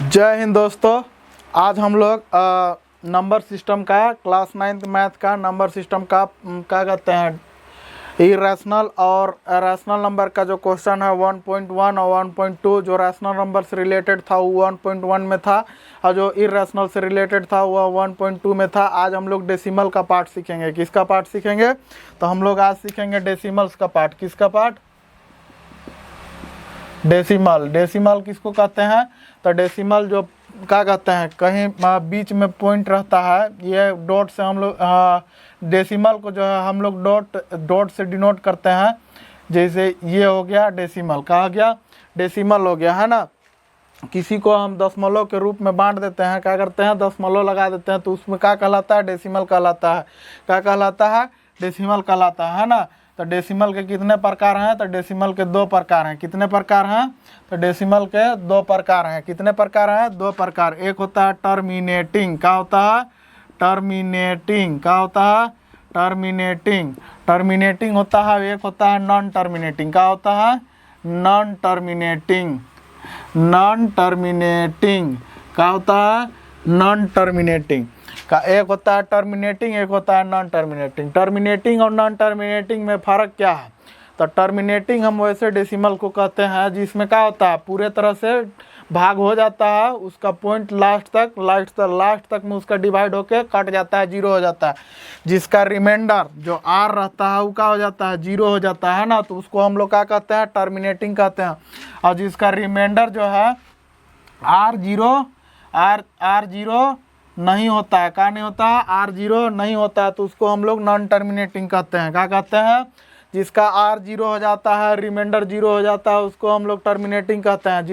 जय हिंद दोस्तों। आज हम लोग नंबर सिस्टम का क्लास 9th मैथ का नंबर सिस्टम का क्या कहते हैं इरेशनल और रैशनल नंबर का जो क्वेश्चन है 1.1 और 1.2 जो रैशनल नंबर से रिलेटेड था वो 1.1 में था और जो इरेशनल से रिलेटेड था वो 1.2 में था। आज हम लोग डेसिमल का पार्ट सीखेंगे। किसका पार्ट सीखेंगे? तो हम लोग आज सीखेंगे डेसिमल्स का पार्ट। किसका पार्ट? डेसिमल। डेसिमल किसको कहते हैं? तो डेसिमल जो क्या कहते हैं कहीं बीच में पॉइंट रहता है, ये डॉट से हम लोग डेसिमल को जो है हम लोग डॉट से डिनोट करते हैं। जैसे ये हो गया डेसिमल, कहा गया डेसिमल हो गया है ना। किसी को हम दशमलव के रूप में बांट देते हैं, क्या करते हैं दशमलव लगा देते हैं, तो उसमें क्या कहलाता है? डेसिमल कहलाता है। क्या कहलाता है? डेसिमल कहलाता है ना। तो डेसिमल के कितने प्रकार हैं? तो डेसिमल के दो प्रकार हैं। कितने प्रकार हैं? तो डेसिमल के दो प्रकार हैं। कितने प्रकार हैं? दो प्रकार। एक होता है टर्मिनेटिंग। क्या होता है? टर्मिनेटिंग। क्या होता है? टर्मिनेटिंग। टर्मिनेटिंग होता है। एक होता है नॉन टर्मिनेटिंग। क्या होता है? Non terminating. नॉन टर्मिनेटिंग क्या होता है? नॉन टर्मिनेटिंग का एक होता है टर्मिनेटिंग, एक होता है नॉन टर्मिनेटिंग। टर्मिनेटिंग और नॉन टर्मिनेटिंग में फ़र्क क्या है? तो टर्मिनेटिंग हम वैसे डेसिमल को कहते हैं जिसमें क्या होता है पूरे तरह से भाग हो जाता है, उसका पॉइंट लास्ट तक में उसका डिवाइड होके कट जाता है, जीरो हो जाता है। जिसका रिमाइंडर जो आर रहता है वो क्या हो जाता है? जीरो हो जाता है ना। तो उसको हम लोग क्या कहते हैं? टर्मिनेटिंग कहते हैं। और जिसका रिमाइंडर जो है आर जीरो नहीं होता है, क्या नहीं होता है? आर जीरो नहीं होता है, तो उसको हम लोग नॉन टर्मिनेटिंग कहते हैं। क्या कहते हैं? जिसका आर जीरो हो जाता है, रिमाइंडर जीरो हो जाता है, उसको हम लोग टर्मिनेटिंग कहते हैं।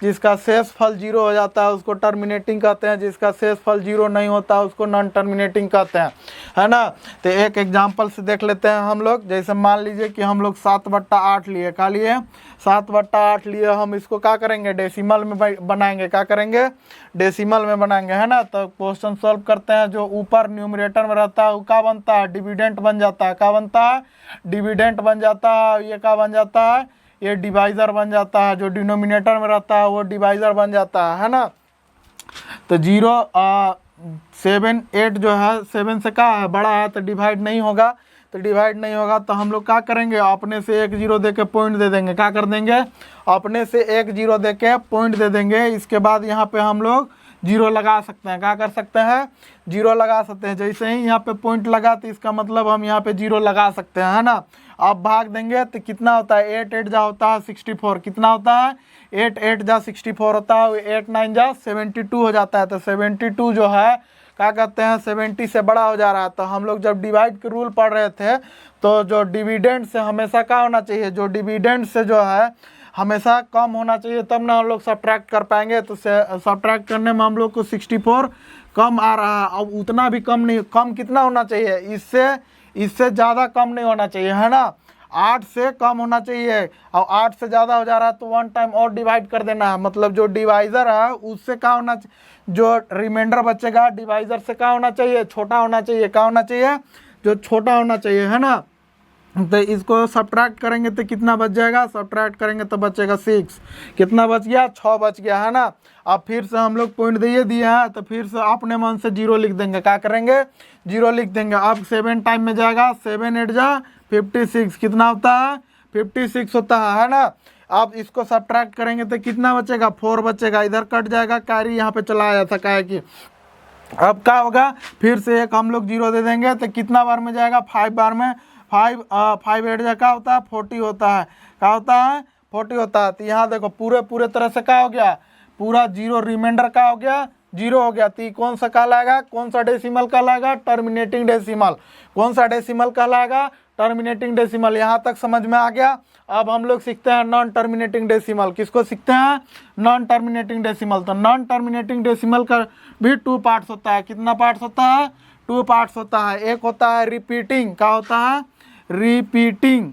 जिसका शेष फल जीरो हो जाता है उसको टर्मिनेटिंग कहते हैं। जिसका शेष फल जीरो नहीं होता उसको नॉन टर्मिनेटिंग कहते हैं, है ना। तो एक एग्जांपल से देख लेते हैं हम लोग। जैसे मान लीजिए कि हम लोग 7/8 लिए। क्या लिए? 7/8 लिए। हम इसको क्या करेंगे? डेसिमल में बनाएंगे। क्या करेंगे? डेसिमल में बनाएंगे, है ना। तो क्वेश्चन सॉल्व करते हैं। जो ऊपर न्यूमरेटर में रहता है वो क्या बनता है? डिविडेंट बन जाता है। क्या बनता है? डिविडेंट बन जाता है। ये क्या बन जाता है? ये डिवाइज़र बन जाता है। जो डिनोमिनेटर में रहता है वो डिवाइज़र बन जाता है ना। तो 7 8 जो है 7 से क्या है? बड़ा है, तो डिवाइड नहीं होगा। तो डिवाइड नहीं होगा तो हम लोग क्या करेंगे? अपने से एक जीरो दे के पॉइंट दे देंगे। क्या कर देंगे? अपने से एक जीरो दे के पॉइंट दे देंगे। इसके बाद यहाँ पे हम लोग जीरो लगा सकते हैं। क्या कर सकते हैं? जीरो लगा सकते हैं। जैसे ही यहाँ पे पॉइंट लगा तो इसका मतलब हम यहाँ पे जीरो लगा सकते हैं, है ना। अब भाग देंगे तो कितना होता है? 8 8 जा होता है 64। कितना होता है? 8 8 जा 64 होता है। 8 9 जा 72 हो जाता है। तो 72 जो है क्या कहते हैं 70 से बड़ा हो जा रहा है। तो हम लोग जब डिवाइड के रूल पढ़ रहे थे तो जो डिविडेंड से हमेशा क्या होना चाहिए? जो डिविडेंड से जो है हमेशा कम होना चाहिए, तब ना हम लोग सब्ट्रैक्ट कर पाएंगे। तो सब्ट्रैक्ट करने में हम लोग को 64 कम आ रहा है। अब उतना भी कम नहीं, कम कितना होना चाहिए? इससे ज़्यादा कम नहीं होना चाहिए, है ना। 8 से कम होना चाहिए। और 8 से ज़्यादा हो जा रहा है तो 1 टाइम और डिवाइड कर देना है। मतलब जो डिवाइज़र है उससे क्या होना चाहिए? जो रिमाइंडर बचेगा डिवाइज़र से क्या होना चाहिए? छोटा होना चाहिए। क्या होना चाहिए? जो छोटा होना चाहिए, है ना। तो इसको सब्ट्रैक्ट करेंगे तो कितना बच जाएगा? सब्ट्रैक्ट करेंगे तो बचेगा 6। कितना बच गया? 6 बच गया, है ना। अब फिर से हम लोग पॉइंट दिए हैं तो फिर से अपने मन से जीरो लिख देंगे। क्या करेंगे? जीरो लिख देंगे। अब 7 टाइम में जाएगा। 7 8 जा 56। कितना होता है? 56 होता है ना। अब इसको सब्ट्रैक्ट करेंगे तो कितना बचेगा? 4 बचेगा। इधर कट जाएगा, कैरी यहाँ पे चला आया था क्या कि अब क्या होगा? फिर से एक हम लोग जीरो दे देंगे तो कितना बार में जाएगा? 5 बार में। 5 8 जा क्या होता है? 40 होता है। क्या होता है? 40 होता है। तो यहाँ देखो पूरे तरह से क्या हो गया? पूरा जीरो रिमाइंडर क्या हो गया? जीरो हो गया। तो कौन सा कहलाएगा? कौन सा डेसिमल कहलाएगा? Terminating decimal. कौन सा डेसिमल कहलाएगा? Terminating decimal. यहाँ तक समझ में आ गया। अब हम लोग सीखते हैं नॉन टर्मिनेटिंग डेसिमल। किसको सीखते हैं? Non terminating decimal. तो नॉन टर्मिनेटिंग डेसिमल का भी 2 पार्ट्स होता है। कितना पार्ट्स होता है? 2 पार्ट्स होता है। एक होता है रिपीटिंग। क्या होता है? रिपीटिंग।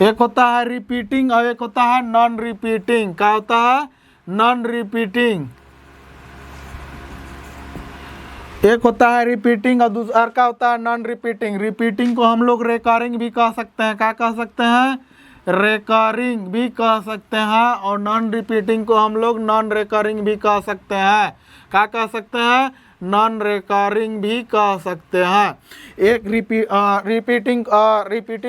एक होता है रिपीटिंग और एक होता है नॉन रिपीटिंग। क्या होता है? Non repeating. एक होता है रिपीटिंग और दूसरा का होता है नॉन रिपीटिंग। रिपीटिंग को हम लोग रिकरिंग भी कह सकते हैं। क्या कह सकते हैं? रिकरिंग भी कह सकते हैं। और नॉन रिपीटिंग को हम लोग नॉन रिकरिंग भी कह सकते हैं। क्या कह सकते हैं? नॉन रिकरिंग भी कह सकते हैं। एक रिपीटिंग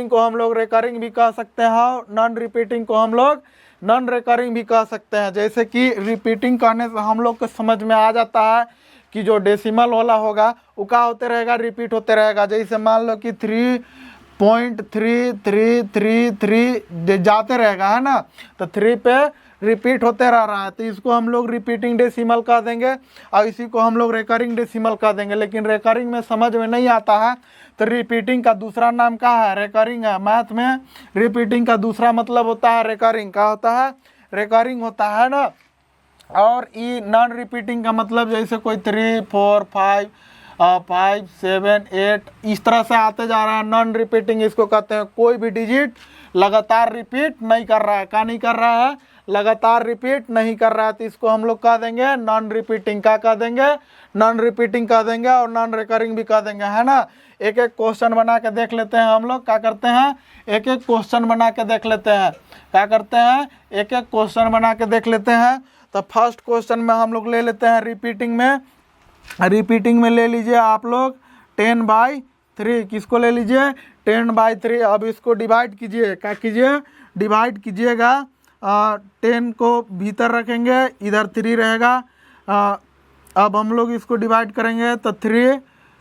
को हम लोग रिकरिंग भी कह सकते हैं, नॉन रिपीटिंग को हम लोग नॉन रिकरिंग भी कह सकते हैं। जैसे कि रिपीटिंग करने से हम लोग को समझ में आ जाता है कि जो डेसिमल वाला होगा वो क्या होते रहेगा? रिपीट होते रहेगा। जैसे मान लो कि 3.3333 जाते रहेगा, है ना, तो 3 पे रिपीट होते रह रहा है, तो इसको हम लोग रिपीटिंग डेसिमल कह देंगे और इसी को हम लोग रिकरिंग डेसिमल कह देंगे। लेकिन रिकरिंग में समझ में नहीं आता है, तो रिपीटिंग का दूसरा नाम क्या है? रिकरिंग है। मैथ में रिपीटिंग का दूसरा मतलब होता है रिकरिंग। क्या होता है? रिकरिंग होता है ना। और ये नॉन रिपीटिंग का मतलब जैसे कोई 3 4 5 5 7 8 इस तरह से आते जा रहा है, नॉन रिपीटिंग इसको कहते हैं। कोई भी डिजिट लगातार रिपीट नहीं कर रहा है। क्या नहीं कर रहा है? लगातार रिपीट नहीं कर रहा है, तो इसको हम लोग कह देंगे नॉन रिपीटिंग। क्या कह देंगे? नॉन रिपीटिंग कह देंगे और नॉन रिकरिंग भी कह देंगे, है ना। एक एक क्वेश्चन बना के देख लेते हैं हम लोग। क्या करते हैं? एक एक क्वेश्चन बना के देख लेते हैं। क्या करते हैं? एक एक क्वेश्चन बना के देख लेते हैं। तो फर्स्ट क्वेश्चन में हम लोग ले लेते हैं रिपीटिंग में। रिपीटिंग में ले लीजिए आप लोग 10/3। किसको ले लीजिए? 10/3। अब इसको डिवाइड कीजिए। क्या कीजिए? डिवाइड कीजिएगा। 10 को भीतर रखेंगे, इधर 3 रहेगा। अब हम लोग इसको डिवाइड करेंगे तो 3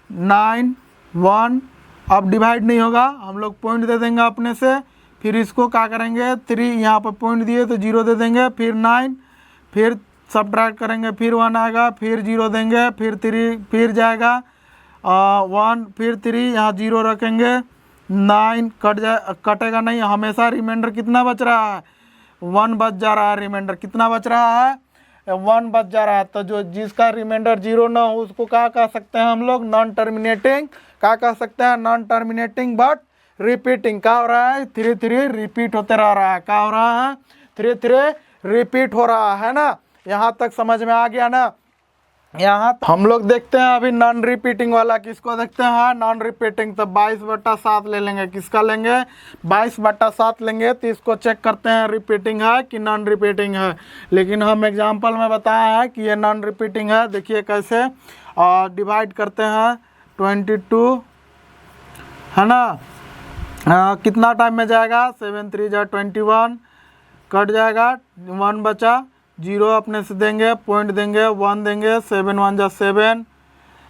9 1। अब डिवाइड नहीं होगा, हम लोग पॉइंट दे देंगे अपने से। फिर इसको क्या करेंगे? 3 यहाँ पर पॉइंट दिए तो 0 दे देंगे। फिर 9, फिर सब्ट्रैक्ट करेंगे, फिर 1 आएगा, फिर 0 देंगे, फिर 3, फिर जाएगा 1, फिर 3 यहाँ 0 रखेंगे। 9 कटेगा नहीं, हमेशा रिमाइंडर कितना बच रहा है? 1 बच जा रहा है। रिमाइंडर कितना बच रहा है? 1 बच जा रहा है। तो जो जिसका रिमाइंडर 0 ना हो उसको क्या कह सकते हैं हम लोग? Non terminating. क्या कह सकते हैं? Non terminating but repeating. क्या हो रहा है? 3 रिपीट होते रह रहा है। क्या हो रहा है? 3 रिपीट हो रहा है ना। यहाँ तक समझ में आ गया ना। यहाँ हम लोग देखते हैं अभी नॉन रिपीटिंग वाला। किसको देखते हैं? Non repeating. तो 22/7 ले लेंगे। किसका लेंगे? 22/7 लेंगे। तो इसको चेक करते हैं रिपीटिंग है कि नॉन रिपीटिंग है। लेकिन हम एग्जाम्पल में बताया है कि ये नॉन रिपीटिंग है। देखिए कैसे डिवाइड करते हैं। 22, है ना। कितना टाइम में जाएगा? 7 3 जा 21, कट जाएगा, 1 बचा, 0 अपने से देंगे, पॉइंट देंगे, 1 देंगे, 7 1 जा 7।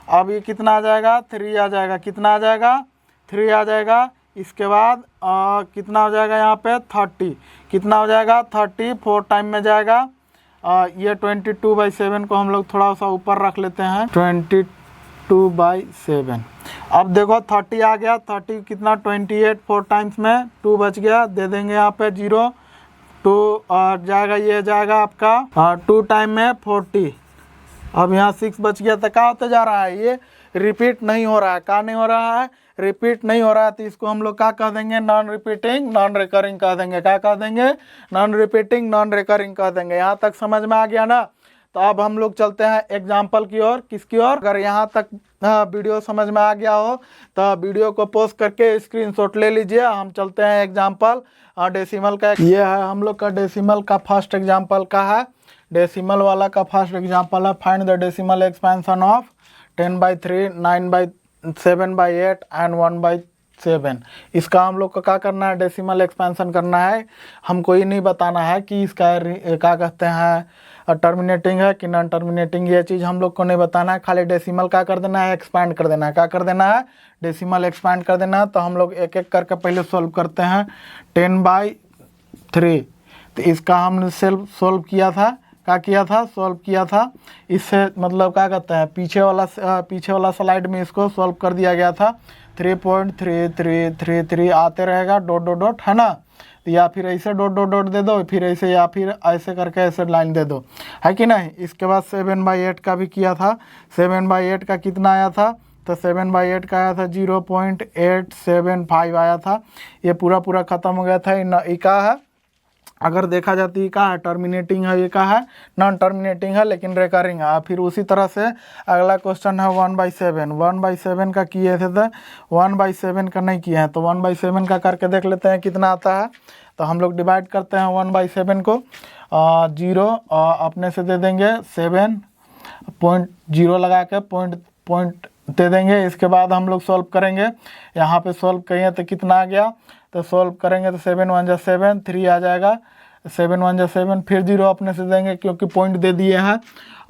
अब ये कितना आ जाएगा? 3 आ जाएगा। कितना आ जाएगा? 3 आ जाएगा। इसके बाद कितना हो जाएगा यहाँ पे? 30। कितना हो जाएगा? 30 4 टाइम में जाएगा। ये 22/7 को हम लोग थोड़ा सा ऊपर रख लेते हैं। 22/7। अब देखो 30 आ गया। 30 कितना? 28 4 टाइम्स में 2 बच गया, दे देंगे यहाँ पे 0। 2 और जाएगा, ये जाएगा आपका 2 टाइम में 40। अब यहाँ 6 बच गया। तो क्या होते जा रहा है? ये रिपीट नहीं हो रहा है। क्या नहीं हो रहा है? रिपीट नहीं हो रहा है। तो इसको हम लोग क्या कह देंगे? नॉन रिपीटिंग नॉन रिकरिंग कह देंगे। क्या कह देंगे? नॉन रिपीटिंग नॉन रिकरिंग कह देंगे। यहाँ तक समझ में आ गया ना। तो अब हम लोग चलते हैं एग्जाम्पल की ओर। किसकी ओर? अगर यहाँ तक वीडियो समझ में आ गया हो तो वीडियो को पॉज करके स्क्रीनशॉट ले लीजिए। हम चलते हैं एग्जाम्पल डेसिमल का। ये है हम लोग का डेसिमल का फर्स्ट एग्जाम्पल का है। डेसिमल वाला का फर्स्ट एग्जाम्पल है। Find the decimal expansion of 10/3 9/7/8 and 1/7। इसका हम लोग को क्या करना है? डेसिमल एक्सपेंशन करना है। हमको ये नहीं बताना है कि इसका क्या कहते हैं टर्मिनेटिंग है कि नॉन टर्मिनेटिंग। ये चीज़ हम लोग को नहीं बताना है। खाली डेसिमल क्या कर देना है? एक्सपैंड कर देना है। क्या कर देना है? डेसिमल एक्सपैंड कर देना है। तो हम लोग एक एक करके पहले सॉल्व करते हैं। 10/3। तो इसका हमने सॉल्व किया था। क्या किया था? सॉल्व किया था। इससे मतलब क्या कहते हैं पीछे वाला स्लाइड में इसको सॉल्व कर दिया गया था। 3.3333 आते रहेगा डॉट डॉट डॉट, है ना। या फिर ऐसे डॉट डॉट डॉट दे दो, फिर ऐसे, या फिर ऐसे करके ऐसे लाइन दे दो, है कि नहीं। इसके बाद 7/8 का भी किया था। 7/8 का कितना आया था? तो 7/8 का आया था 0.875 आया था। ये पूरा ख़त्म हो गया था। ये का है अगर देखा जाती है क्या है, टर्मिनेटिंग है, ये क्या है, नॉन टर्मिनेटिंग है लेकिन रिकरिंग है। फिर उसी तरह से अगला क्वेश्चन है 1/7। 1/7 का किए थे तो 1/7 का नहीं किए हैं, तो 1/7 का करके देख लेते हैं कितना आता है। तो हम लोग डिवाइड करते हैं 1/7 को, 0 अपने से दे देंगे 7.0 लगा के पॉइंट दे देंगे। इसके बाद हम लोग सॉल्व करेंगे, यहाँ पे सॉल्व करेंगे तो कितना आ गया, तो सॉल्व करेंगे तो 7 1 जा 7, 3 आ जाएगा, 7 1 जा 7, फिर 0 अपने से देंगे क्योंकि पॉइंट दे दिए हैं।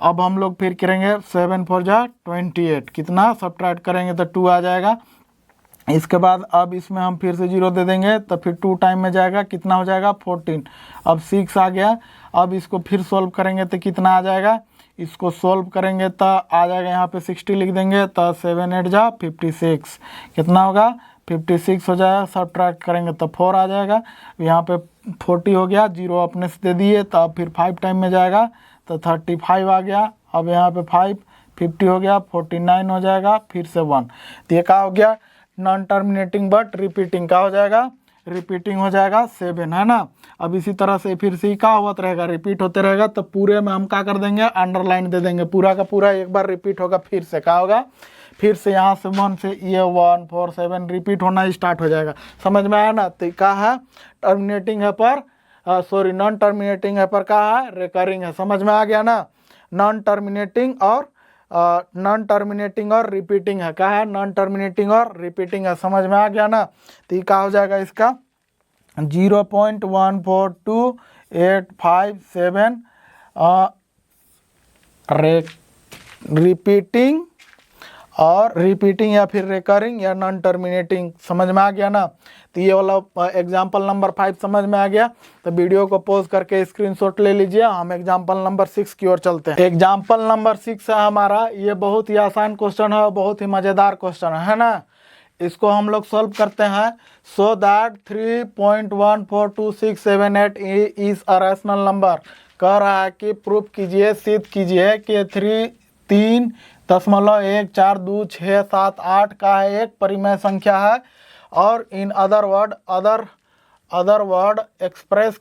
अब हम लोग फिर करेंगे 7 4 जा 28, कितना सब्ट्रैक्ट करेंगे तो 2 आ जाएगा। इसके बाद अब इसमें हम फिर से 0 दे देंगे तो फिर 2 टाइम में जाएगा, कितना हो जाएगा 14। अब 6 आ गया। अब इसको फिर सॉल्व करेंगे तो कितना आ जाएगा, इसको सॉल्व करेंगे तो आ जाएगा, यहाँ पे 60 लिख देंगे तो 7 8 जा 56, कितना होगा 56 हो जाएगा। सब्ट्रैक्ट करेंगे तो 4 आ जाएगा, यहाँ पे 40 हो गया, 0 अपने से दे दिए तो अब फिर 5 टाइम में जाएगा तो 35 आ गया। अब यहाँ पे 5 50 हो गया, 49 हो जाएगा, फिर से 1। तो ये क्या हो गया, नॉन टर्मिनेटिंग बट रिपीटिंग का हो जाएगा, रिपीटिंग हो जाएगा 7, है ना। अब इसी तरह से फिर से क्या होता रहेगा, रिपीट होते रहेगा। तो पूरे में हम क्या कर देंगे, अंडरलाइन दे देंगे, पूरा का पूरा एक बार रिपीट होगा, फिर से क्या होगा, फिर से यहाँ से 1 से ये 1 4 7 रिपीट होना स्टार्ट हो जाएगा। समझ में आया ना। तो क्या है, टर्मिनेटिंग है पर सॉरी नॉन टर्मिनेटिंग है पर क्या है, रिकरिंग है। समझ में आ गया ना। नॉन टर्मिनेटिंग और रिपीटिंग है, क्या है, नॉन टर्मिनेटिंग और रिपीटिंग है। समझ में आ गया ना। तो ये क्या हो जाएगा, इसका 0.142857 रिपीटिंग और रिपीटिंग या फिर रिकरिंग या नॉन टर्मिनेटिंग। समझ में आ गया ना। तो ये वाला एग्जाम्पल नंबर 5 समझ में आ गया। तो वीडियो को पॉज करके स्क्रीनशॉट ले लीजिए। हम एग्जाम्पल नंबर 6 की ओर चलते हैं। एग्जाम्पल नंबर 6 है हमारा, ये बहुत ही आसान क्वेश्चन है, बहुत ही मज़ेदार क्वेश्चन है ना। इसको हम लोग सॉल्व करते हैं। So that 3.142678 is a rational number. कह रहा है कि प्रूफ कीजिए, सिद्ध कीजिए कि 3.14267 का है, एक परिमेय संख्या है। और इन अदर वर्ड एक्सप्रेस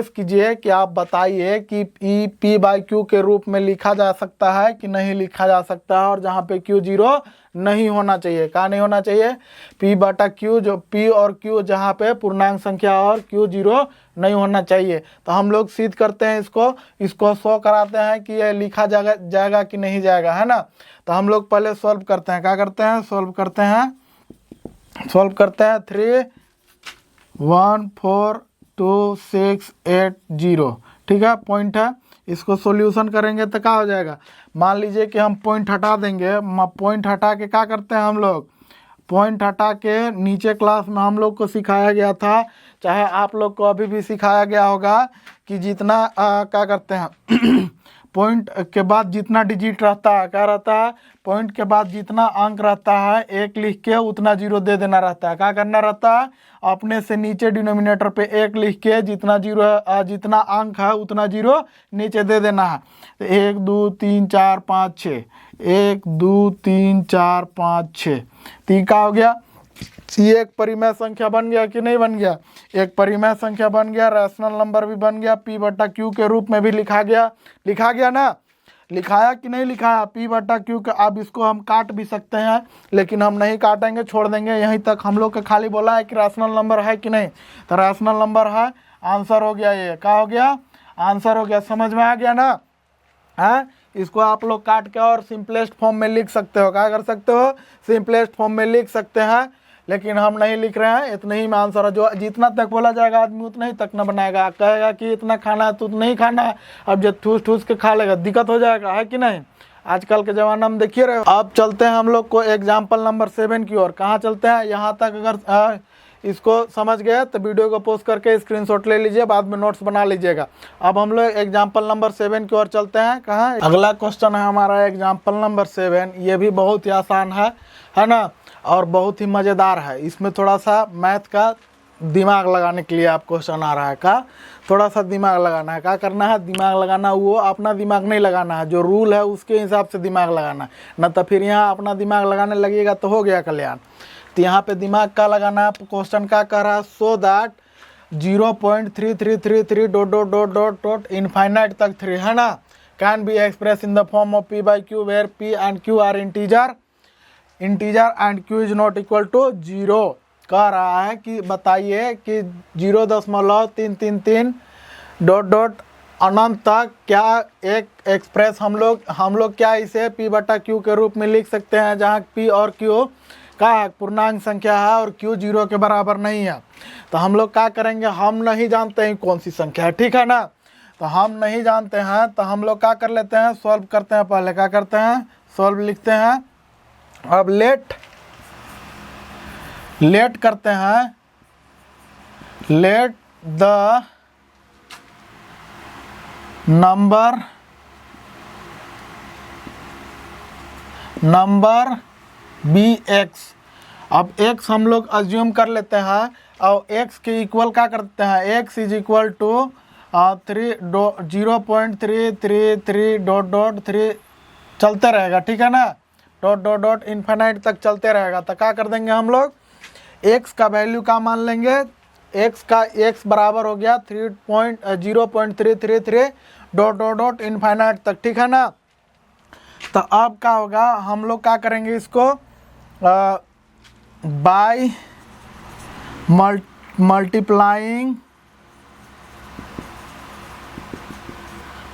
कीजिए कि आप बताइए कि P/Q के रूप में लिखा जा सकता है कि नहीं लिखा जा सकता है, और जहाँ पे Q 0 नहीं होना चाहिए। क्या नहीं होना चाहिए, P/Q, जो P और Q जहाँ पे पूर्णांक संख्या और Q 0 नहीं होना चाहिए। तो हम लोग सिद्ध करते हैं, इसको शो कराते हैं कि ये लिखा जाएगा कि नहीं जाएगा, है ना। तो हम लोग पहले सॉल्व करते हैं, क्या करते हैं, सॉल्व करते हैं 3.14268 ठीक है, पॉइंट है। इसको सॉल्यूशन करेंगे तो क्या हो जाएगा, मान लीजिए कि हम पॉइंट हटा देंगे। पॉइंट हटा के क्या करते हैं हम लोग, पॉइंट हटा के नीचे क्लास में हम लोग को सिखाया गया था, चाहे आप लोग को अभी भी सिखाया गया होगा कि जितना क्या करते हैं पॉइंट के बाद जितना डिजिट रहता है, क्या रहता है, पॉइंट के बाद जितना अंक रहता है, एक लिख के उतना 0 दे देना रहता है। क्या करना रहता है, अपने से नीचे डिनोमिनेटर पे 1 लिख के जितना 0 जितना अंक है उतना 0 नीचे दे देना है। तो 1 2 3 4 5 6, 1 2 3 4 5 6, तीका हो गया। ये एक परिमेय संख्या बन गया कि नहीं बन गया, एक परिमेय संख्या बन गया, रैशनल नंबर भी बन गया, P/Q के रूप में भी लिखा गया ना, लिखाया कि नहीं लिखाया, P/Q के। अब इसको हम काट भी सकते हैं, लेकिन हम नहीं काटेंगे, छोड़ देंगे यहीं तक। हम लोग के खाली बोला है कि रैशनल नंबर है कि नहीं, तो रैशनल नंबर है, आंसर हो गया। ये क्या हो गया, आंसर हो गया। समझ में आ गया ना। है, इसको आप लोग काट के और सिंपलेस्ट फॉर्म में लिख सकते हो। क्या कर सकते हो, सिंपलेस्ट फॉर्म में लिख सकते हैं, लेकिन हम नहीं लिख रहे हैं। इतने ही में आंसर है। जो जितना तक बोला जाएगा आदमी उतना ही तक न बनाएगा, कहेगा कि इतना खाना है तो नहीं खाना है। अब जब ठूस के खा लेगा दिक्कत हो जाएगा, है कि नहीं। आजकल के ज़माना में देखिए रहे। अब चलते हैं हम लोग को एग्जाम्पल नंबर 7 की ओर। कहाँ चलते हैं, यहाँ तक अगर इसको समझ गए तो वीडियो को पोस्ट करके स्क्रीनशॉट ले लीजिए, बाद में नोट्स बना लीजिएगा। अब हम लोग एग्जाम्पल नंबर 7 की ओर चलते हैं। कहाँ, अगला क्वेश्चन है हमारा एग्जाम्पल नंबर 7। ये भी बहुत ही आसान है ना, और बहुत ही मज़ेदार है। इसमें थोड़ा सा मैथ का दिमाग लगाने के लिए आप क्वेश्चन आ रहा है। का थोड़ा सा दिमाग लगाना है। क्या करना है, दिमाग लगाना, वो अपना दिमाग नहीं लगाना है, जो रूल है उसके हिसाब से दिमाग लगाना है, न तो फिर यहाँ अपना दिमाग लगाने लगेगा तो हो गया कल्याण। तो यहाँ पे दिमाग का लगाना है। क्वेश्चन का कह रहा है, so that 0.3333 dot dot dot dot dot infinite तक 3 है ना, can be express in the form of p/q where p and q are integer and q is not equal to 0। कह रहा है कि बताइए कि 0.333 डॉट डॉट अनंत तक क्या एक एक्सप्रेस हम लोग क्या इसे p/q के रूप में लिख सकते हैं, जहाँ p और q का पूर्णांक संख्या है और q 0 के बराबर नहीं है। तो हम लोग क्या करेंगे, हम नहीं जानते हैं कौन सी संख्या है, ठीक है ना। तो हम नहीं जानते हैं तो हम लोग क्या कर लेते हैं, सॉल्व करते हैं। पहले क्या करते हैं, सॉल्व लिखते हैं। अब लेट करते हैं, let the number be x. अब x हम लोग अज्यूम कर लेते हैं और x के इक्वल क्या करते हैं, x is equal to 0.333 dot dot 3 चलते रहेगा, ठीक है ना, डॉट डॉट डॉट इन्फिनाइट तक चलते रहेगा। तो क्या कर देंगे हम लोग, x का वैल्यू का मान लेंगे, x बराबर हो गया 0.333 डॉट डॉट डॉट इन्फिनाइट तक, ठीक है ना। तो अब क्या होगा, हम लोग क्या करेंगे इसको by multiplying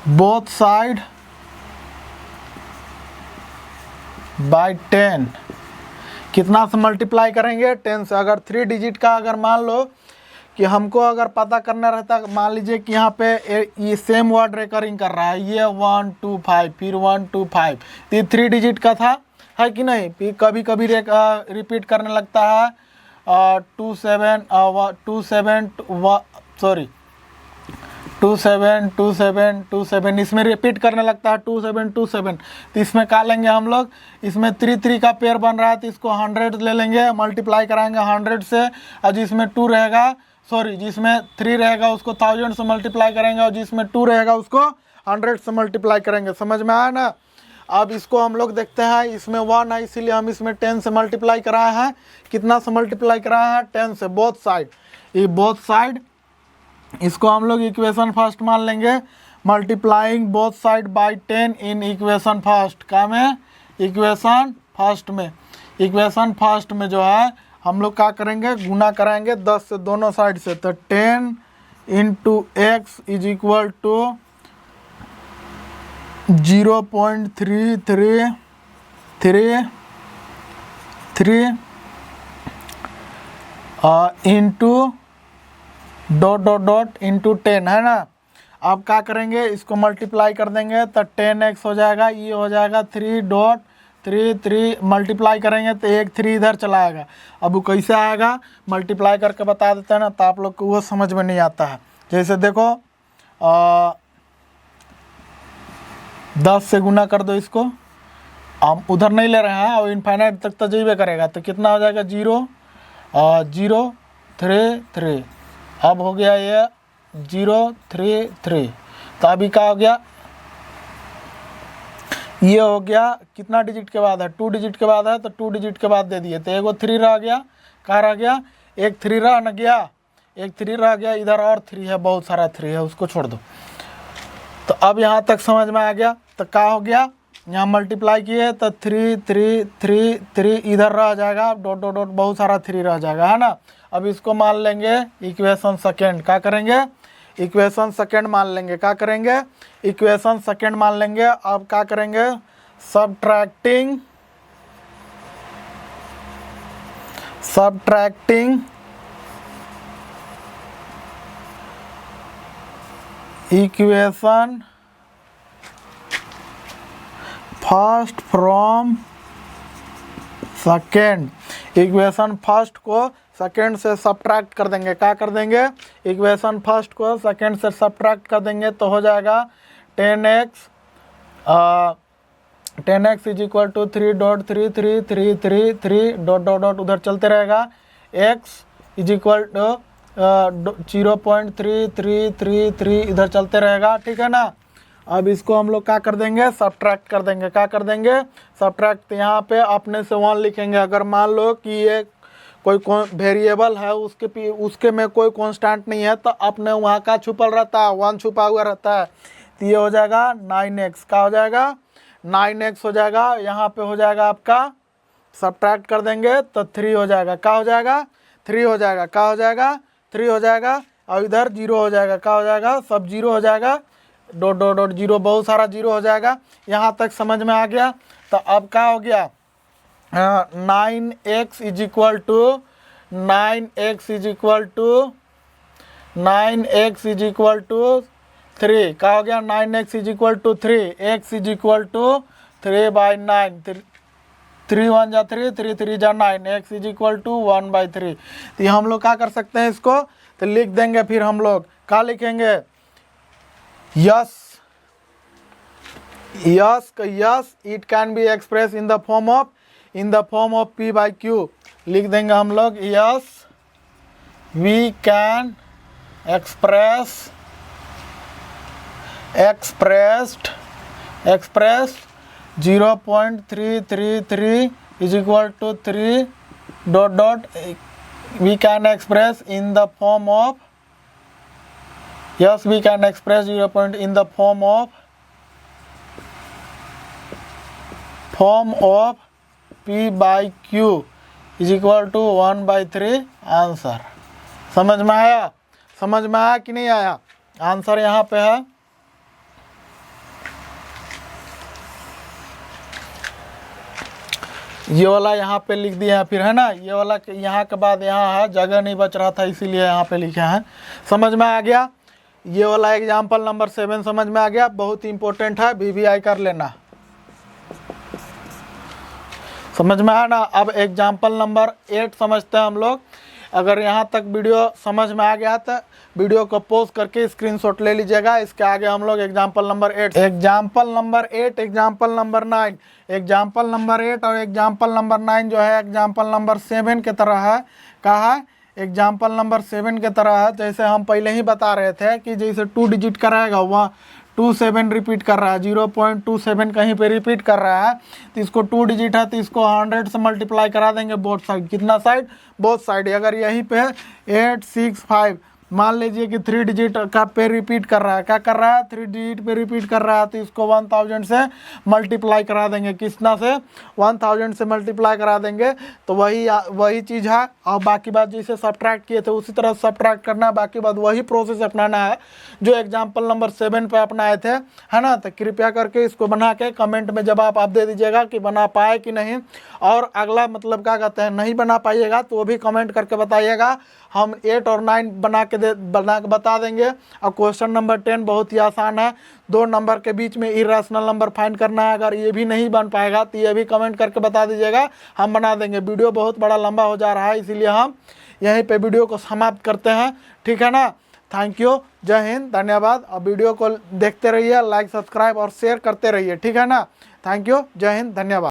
both side by 10। कितना से मल्टीप्लाई करेंगे, 10 से। अगर 3 डिजिट का अगर मान लो कि हमको अगर पता करना रहता, मान लीजिए कि यहाँ पे ये सेम वर्ड रिकरिंग कर रहा है, ये 1 2 5 फिर 1 2 5, तो ये 3 डिजिट का था, है कि नहीं। फिर कभी कभी रिपीट करने लगता है 2 7 2 7 इसमें रिपीट करने लगता है 2 7 2 7। तो इसमें क्या लेंगे हम लोग, इसमें 3 का पेयर बन रहा है तो इसको 100 ले लेंगे, मल्टीप्लाई कराएंगे 100 से। और जिसमें 2 रहेगा, जिसमें 3 रहेगा उसको 1000 से मल्टीप्लाई करेंगे, और जिसमें 2 रहेगा उसको 100 से मल्टीप्लाई करेंगे। समझ में आया ना। अब इसको हम लोग देखते हैं, इसमें 1 है इसीलिए हम इसमें 10 से मल्टीप्लाई कराए हैं। कितना से मल्टीप्लाई कराए हैं, 10 से, बोथ साइड। ये बोथ साइड, इसको हम लोग इक्वेशन फर्स्ट मान लेंगे, multiplying both side by 10 in equation first. क्या में, इक्वेशन फर्स्ट में जो है हम लोग क्या करेंगे, गुना कराएंगे 10 से दोनों साइड से। तो 10 into x is equal to 0.333 into dot dot dot into 10, है ना। अब क्या करेंगे, इसको मल्टीप्लाई कर देंगे तो 10x हो जाएगा, ये हो जाएगा 3.33, मल्टीप्लाई करेंगे तो 1 3 इधर चला आएगा। अब वो कैसे आएगा, मल्टीप्लाई करके बता देते हैं ना, तो आप लोग को वो समझ में नहीं आता है। जैसे देखो 10 से गुना कर दो इसको, हम उधर नहीं ले रहे हैं और इनफाइनाइट तक तो जाइए करेगा। तो कितना हो जाएगा, 0 0 3 3। अब हो गया ये 0 3 3। तो अभी क्या हो गया, ये हो गया कितना डिजिट के बाद है, 2 डिजिट के बाद है, तो 2 डिजिट के बाद दे दिए। तो एगो 3 रह गया, कहाँ रह गया, एक 3 रह न गया, एक 3 रह गया, इधर और 3 है, बहुत सारा 3 है, उसको छोड़ दो। तो अब यहाँ तक समझ में आ गया। तो क्या हो गया, यहाँ मल्टीप्लाई किए तो 3 3 3 3 इधर रह जाएगा, डॉट डॉट डॉट बहुत सारा 3 रह जाएगा, है ना। अब इसको मान लेंगे इक्वेशन सेकेंड। क्या करेंगे, इक्वेशन सेकेंड मान लेंगे। क्या करेंगे, इक्वेशन सेकेंड मान लेंगे। अब क्या करेंगे, subtracting equation first from second. Equation first को सेकेंड से सब्ट्रैक्ट कर देंगे। क्या कर देंगे, इक्वेशन फर्स्ट को सेकेंड से सब्ट्रैक्ट कर देंगे तो हो जाएगा 10x is equal to 3.3333 dot dot dot उधर चलते रहेगा, x इज इक्वल टू 0.3333 इधर चलते रहेगा, ठीक है ना। अब इसको हम लोग क्या कर देंगे, सब्ट्रैक्ट कर देंगे। क्या कर देंगे, सब्ट्रैक्ट। यहाँ पे अपने से 1 लिखेंगे। अगर मान लो कि ये कोई वेरिएबल है उसके में कोई कांस्टेंट नहीं है, तो अपने वहाँ का छुपल रहता है, 1 छुपा हुआ रहता है। तो ये हो जाएगा 9x, का हो जाएगा 9x हो जाएगा। यहाँ पे हो जाएगा आपका, सब्ट्रैक्ट कर देंगे तो 3 हो जाएगा, का हो जाएगा 3 हो जाएगा, का हो जाएगा 3 हो जाएगा। और इधर 0 हो जाएगा, का हो जाएगा सब 0 हो जाएगा, डॉट डॉट डॉट 0, बहुत सारा 0 हो जाएगा। यहाँ तक समझ में आ गया। तो अब क्या हो गया, 9x is equal to 9x is equal to 9x is equal to 3, का हो गया 9x is equal to 3, x is equal to 3/9, 3 1 जा 3, 3 3 जा 9, x इज इक्वल टू 1/3। तो हम लोग क्या कर सकते हैं, इसको तो लिख देंगे। फिर हम लोग क्या लिखेंगे, yes it can be express in the form of p/q। लिख देंगे हम लोग, yes we can express 0.333 is equal to 3 dot dot we can express in the form of, yes we can express 0 point in the form of p/q is equal to 1/3 answer. समझ में आया, समझ में आया कि नहीं आया? आंसर यहाँ पे है। ये वाला यहाँ पे लिख दिया है फिर, है ना। ये वाला यहाँ के बाद यहाँ है, जगह नहीं बच रहा था इसीलिए यहाँ पे लिखे हैं। समझ में आ गया? ये वाला एग्जाम्पल नंबर 7 समझ में आ गया, बहुत इंपॉर्टेंट है, VVI कर लेना। समझ में आया ना। अब एग्जाम्पल नंबर 8 समझते हैं हम लोग। अगर यहाँ तक वीडियो समझ में आ गया तो वीडियो को पॉज करके स्क्रीनशॉट ले लीजिएगा। इसके आगे हम लोग example number 8, example number 8, example number 9, example number 8 और एग्जाम्पल नंबर 9 जो है एग्जाम्पल नंबर 7 के तरह है। कहा है? एग्जाम्पल नंबर 7 के तरह है। जैसे हम पहले ही बता रहे थे कि जैसे 2 डिजिट का रहेगा, वह 27 रिपीट कर रहा है, 0.27 कहीं पे रिपीट कर रहा है, तो इसको 2 डिजिट है तो इसको 100 से मल्टीप्लाई करा देंगे बोथ साइड। कितना साइड? Both side. अगर यहीं पे 865 मान लीजिए कि 3 डिजिट का पे रिपीट कर रहा है, क्या कर रहा है? 3 डिजिट पे रिपीट कर रहा है, तो इसको 1000 से मल्टीप्लाई करा देंगे। कितना से? 1000 से मल्टीप्लाई करा देंगे। तो वही चीज़ है। और बाकी बात जैसे सब्ट्रैक्ट किए थे उसी तरह सब्ट्रैक्ट करना है। बाकी बात वही प्रोसेस अपनाना है जो एग्जाम्पल नंबर 7 पे अपनाए थे, है ना। तो कृपया करके इसको बना के कमेंट में जवाब आप दे दीजिएगा कि बना पाए कि नहीं। और अगला मतलब क्या कहते हैं, नहीं बना पाइएगा तो वो भी कमेंट करके बताइएगा। हम 8 और 9 बना के बता देंगे। और क्वेश्चन नंबर 10 बहुत ही आसान है, 2 नंबर के बीच में इरेशनल नंबर फाइंड करना है। अगर ये भी नहीं बन पाएगा तो ये भी कमेंट करके बता दीजिएगा, हम बना देंगे। वीडियो बहुत बड़ा लंबा हो जा रहा है, इसीलिए हम यहीं पे वीडियो को समाप्त करते हैं, ठीक है ना। थैंक यू, जय हिंद, धन्यवाद। और वीडियो को देखते रहिए, लाइक सब्सक्राइब और शेयर करते रहिए, ठीक है ना। थैंक यू, जय हिंद, धन्यवाद।